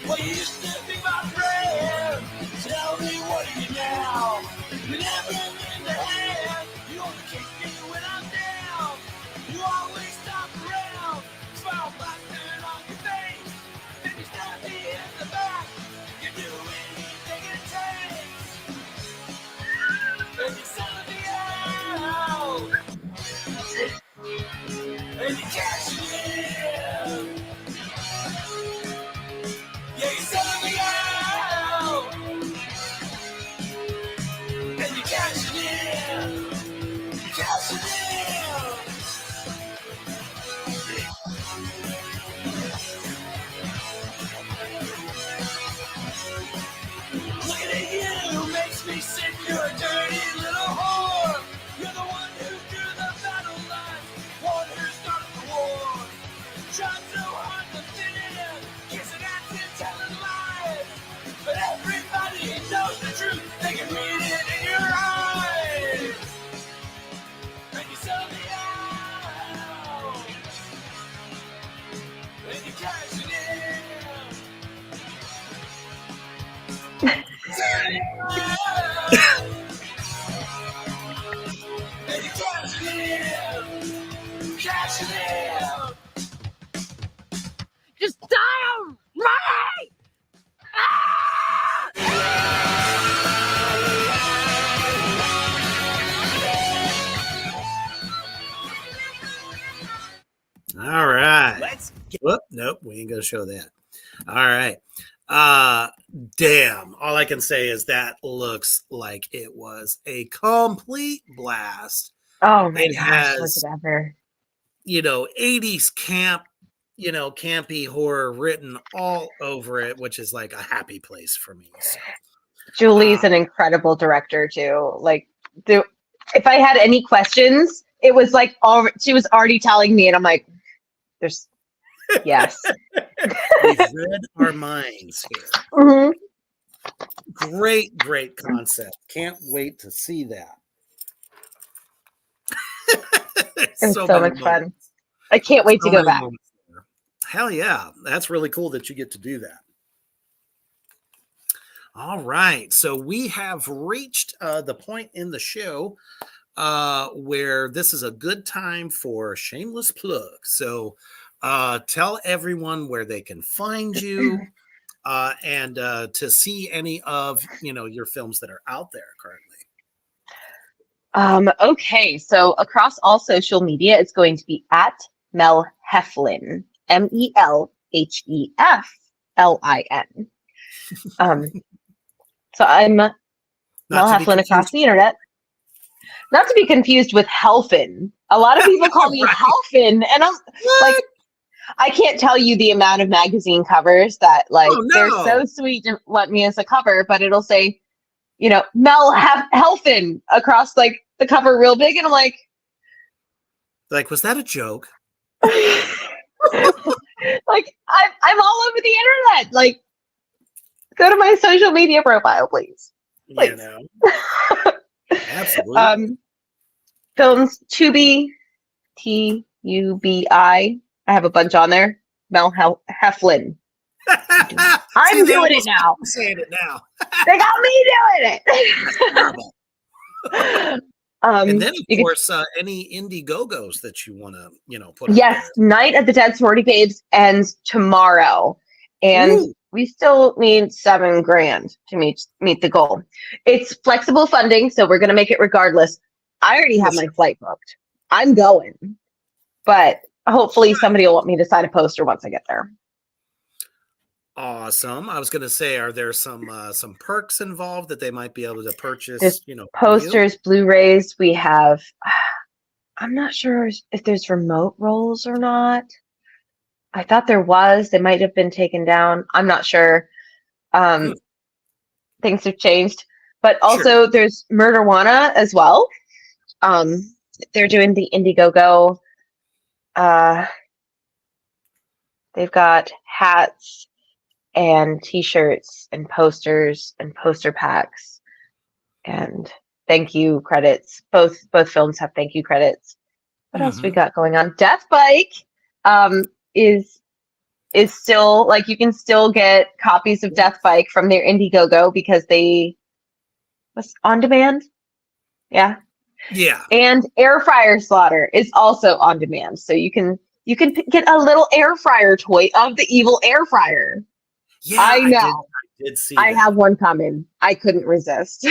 Well, you used to be my friend. Tell me what are you now? You never lend a hand. You only kick me when I'm down. You always stop around. Smile black dirt on your face. Then you stab me in the back. You do anything it takes. And you sell me out. And you cash it in. Yeah, you sell me out. And you cash it in. Cash it in. Looking at you makes me sick. You're a dirty little whore. You're the one who drew the battle line, one who started the war. Just die already! All right. Let's Whoop, nope, we ain't gonna show that. All right. Damn. All I can say is that looks like it was a complete blast. Oh my It gosh, was has, it ever? 80s camp, campy horror written all over it, which is like a happy place for me. So Julie's an incredible director too. Like, if I had any questions, it was like she was already telling me, and I'm like, "There's yes." we've read our minds here. Mhm. Great concept. Can't wait to see that. It was so much fun. I can't wait to go back. Hell yeah. That's really cool that you get to do that. All right. So we have reached the point in the show where this is a good time for a shameless plug. So tell everyone where they can find you and to see any of your films that are out there currently. Okay, so across all social media, it's going to be at Mel Heflin, MELHEFLIN. So I'm Mel Heflin across the internet. Not to be confused with Helfin. A lot of people call me Helfin, and I'm like, I can't tell you the amount of magazine covers that they're so sweet to let me as a cover, but it'll say, Mel Helfin across the cover real big, and I'm like, was that a joke? I'm all over the internet. Go to my social media profile, please. Absolutely. Films Tubi, Tubi. I have a bunch on there. Mel Heflin. I'm doing it now. I'm saying it now. They got me doing it. And then, of course, any Indiegogos that you want to, put. Yes, Night at the Dead Sorority Babes ends tomorrow, and we still need $7,000 to meet the goal. It's flexible funding, so we're going to make it regardless. I already have my flight booked. I'm going, but hopefully somebody will want me to sign a poster once I get there. Awesome. I was going to say, are there some perks involved that they might be able to purchase? There's posters, Blu-rays. We have. I'm not sure if there's remote rolls or not. I thought there was. They might have been taken down. I'm not sure. Things have changed, but also there's Murderwana as well. They're doing the Indiegogo. They've got hats and T-shirts and posters and poster packs and thank you credits. Both films have thank you credits. What else we got going on? Death Bike is still you can still get copies of Death Bike from their Indiegogo because they was on demand. Yeah. And Air Fryer Slaughter is also on demand, so you can get a little air fryer toy of the evil air fryer. Yeah, I know. I did see that. I have one coming. I couldn't resist.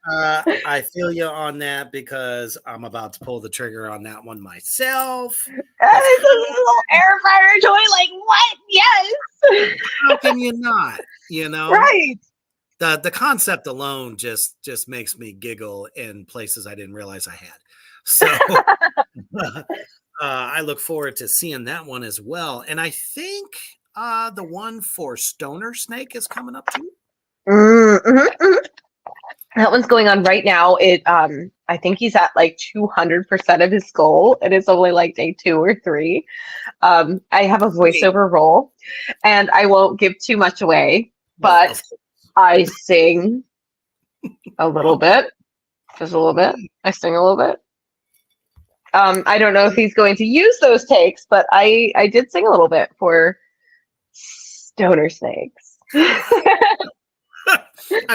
I feel you on that because I'm about to pull the trigger on that one myself. It's a little air fryer toy. What? Yes. How can you not? Right. The concept alone just makes me giggle in places I didn't realize I had. So I look forward to seeing that one as well. And I think the one for Stoner Snake is coming up too. That one's going on right now. I think he's at 200% of his goal, and it's only day 2 or 3. I have a voiceover role, and I won't give too much away, but I sing a little bit, just a little bit. I sing a little bit. I don't know if he's going to use those takes, but I did sing a little bit for Stoner Snakes. I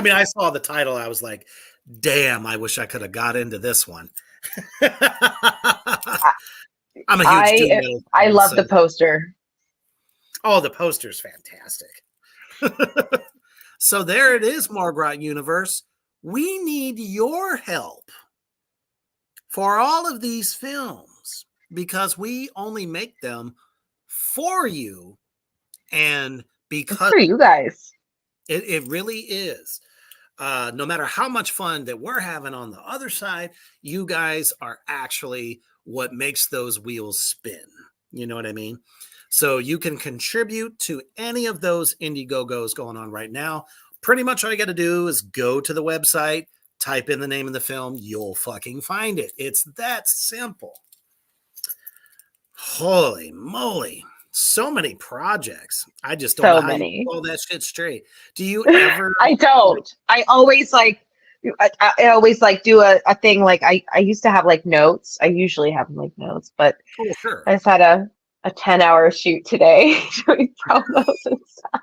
mean, I saw the title. I was like, damn, I wish I could have got into this one. I'm a huge doom metal I fan, love so- the poster. Oh, the poster's fantastic. So there it is, Morgrot Universe. We need your help for all of these films because we only make them for you. And It's because for you guys. it really is. No matter how much fun that we're having on the other side, you guys are actually what makes those wheels spin. You know what I mean? So you can contribute to any of those Indiegogo's going on right now. Pretty much all you got to do is go to the website, type in the name of the film, you'll fucking find it. It's that simple. Holy moly. So many projects. I just don't So know how many. you keep all that shit straight. Do you ever I don't. I always like. I always like do a thing like I used to have like notes. I usually have like notes, but Oh, sure. I just had a 10-hour shoot today doing promos and stuff.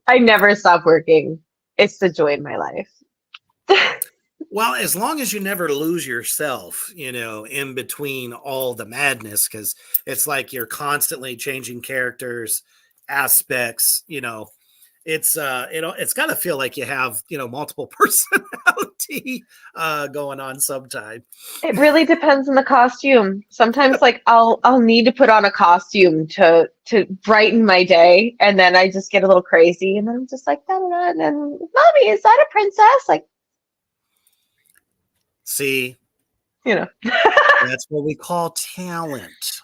I never stop working. It's the joy in my life. Well, as long as you never lose yourself, in between all the madness, because it's like you're constantly changing characters, aspects, it's it's got to feel like you have, multiple personality going on sometime. It really depends on the costume. Sometimes like I'll need to put on a costume to brighten my day, and then I just get a little crazy, and then I'm just like, da, da, da, and then, mommy, is that a princess? Like, see, that's what we call talent.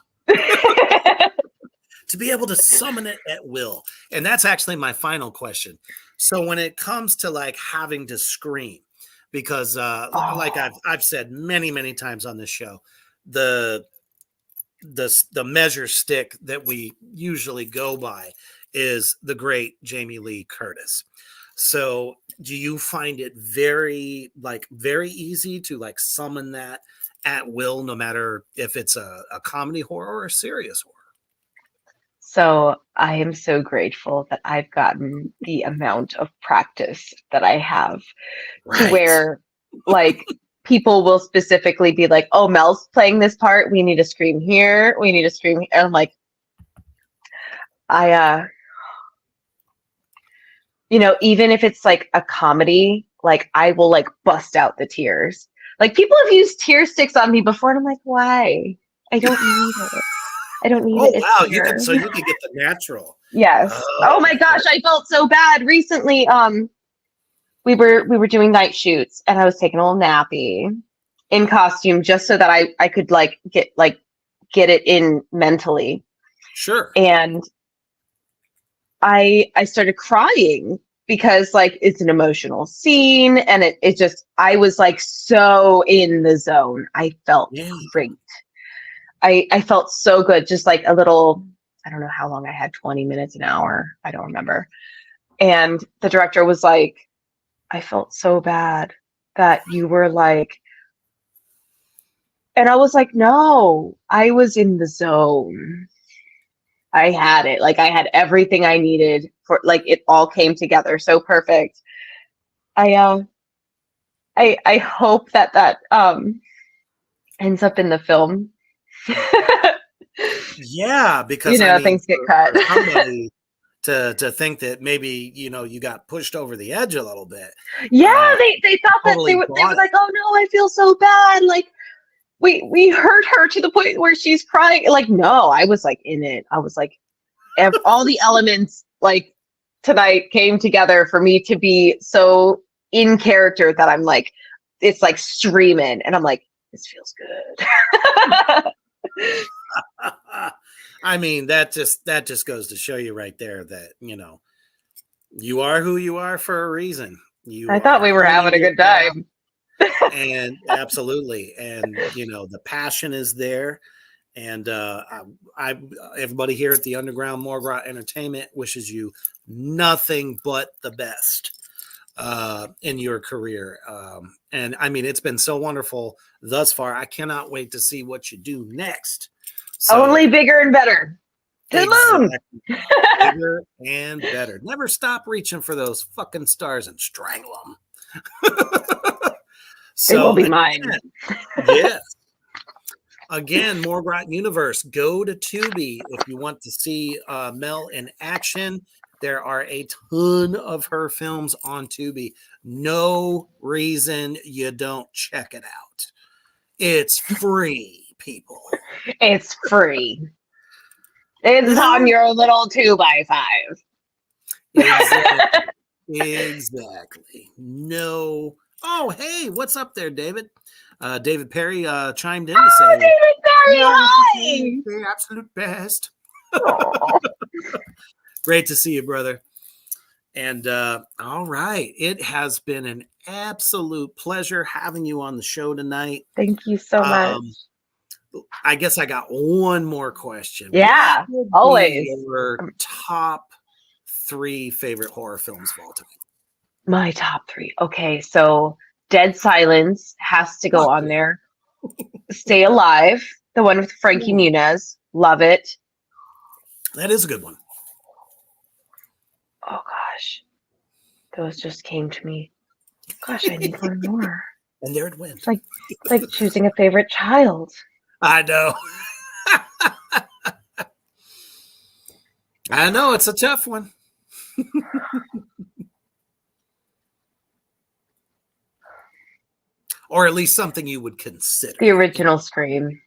To be able to summon it at will. And that's actually my final question. So when it comes to like having to scream, because like I've said many, many times on this show, the measure stick that we usually go by is the great Jamie Lee Curtis. So do you find it very easy to like summon that at will, no matter if it's a comedy horror or a serious horror? So I am so grateful that I've gotten the amount of practice that I have to where like people will specifically be like, oh, Mel's playing this part. We need to scream here. We need to scream here. And I'm like, even if it's like a comedy, like I will like bust out the tears. Like people have used tear sticks on me before, and I'm like, why? I don't need it. I don't need it. Wow, you can get the natural. Yes. Oh my gosh, I felt so bad recently. We were doing night shoots, and I was taking a little nappy in costume just so that I could get it in mentally. Sure. And I started crying because like it's an emotional scene, and it just I was like so in the zone. I felt great. I felt so good, just like a little, I don't know how long I had, 20 minutes, an hour, I don't remember. And the director was like, I felt so bad that you were like, and I was like, no, I was in the zone. I had it. Like I had everything I needed for like it all came together so perfect. I hope that ends up in the film. Yeah, because things get cut. to think that maybe you got pushed over the edge a little bit. Yeah, they thought that they were like, oh no, I feel so bad. Like we hurt her to the point where she's crying. Like no, I was like in it. I was like, all the elements like tonight came together for me to be so in character that I'm like, it's like streaming, and I'm like, this feels good. I mean, that just goes to show you right there that, you are who you are for a reason. I thought we were having a good time. And absolutely. And, the passion is there. And everybody here at the Underground Morgrot Entertainment wishes you nothing but the best. in your career. And I mean, it's been so wonderful thus far. I cannot wait to see what you do next. So, Only bigger and better. To the moon. Bigger and better. Never stop reaching for those fucking stars and strangle them. They will be mine. Yes. Again, Morgrot Universe. Go to Tubi if you want to see Mel in action. There are a ton of her films on Tubi. No reason you don't check it out. It's free, people. It's free. It's on your little 2x5. Exactly. No. Oh, hey, what's up there, David? David Perry chimed in to say, David Perry, hi! The absolute best. Oh. Great to see you, brother. And all right, it has been an absolute pleasure having you on the show tonight. Thank you so much. I guess I got one more question. Yeah, always. Your top 3 favorite horror films of all time? My top 3. Okay, so Dead Silence has to go on there. Stay Alive, the one with Frankie Muniz. Love it. That is a good one. Oh, gosh. Those just came to me. Gosh, I need one more. And there it went. It's like choosing a favorite child. I know. I know, it's a tough one. Or at least something you would consider. The original Scream.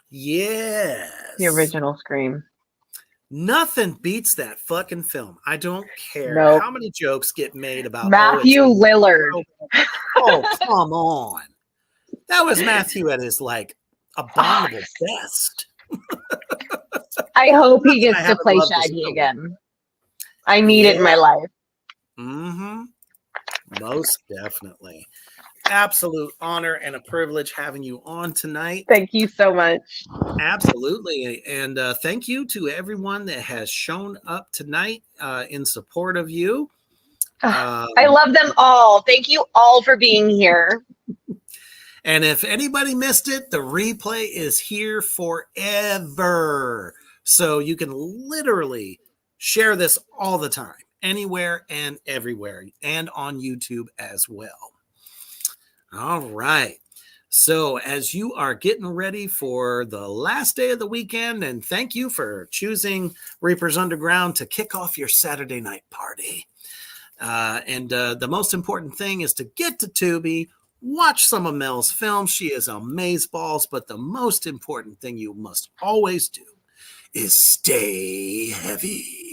Yes. The original Scream. Nothing beats that fucking film. I don't care how many jokes get made about Matthew Lillard. Oh, come on. That was Matthew at his abominable best. I hope he gets to play Shaggy again. I need it in my life. Mm-hmm. Most definitely. Absolute honor and a privilege having you on tonight. Thank you so much. Absolutely. And thank you to everyone that has shown up tonight in support of you. I love them all. Thank you all for being here. And if anybody missed it, the replay is here forever. So you can literally share this all the time, anywhere and everywhere, and on YouTube as well. All right. So as you are getting ready for the last day of the weekend, and thank you for choosing Reapers Underground to kick off your Saturday night party. And the most important thing is to get to Tubi, watch some of Mel's films. She is amazeballs, but the most important thing you must always do is stay heavy.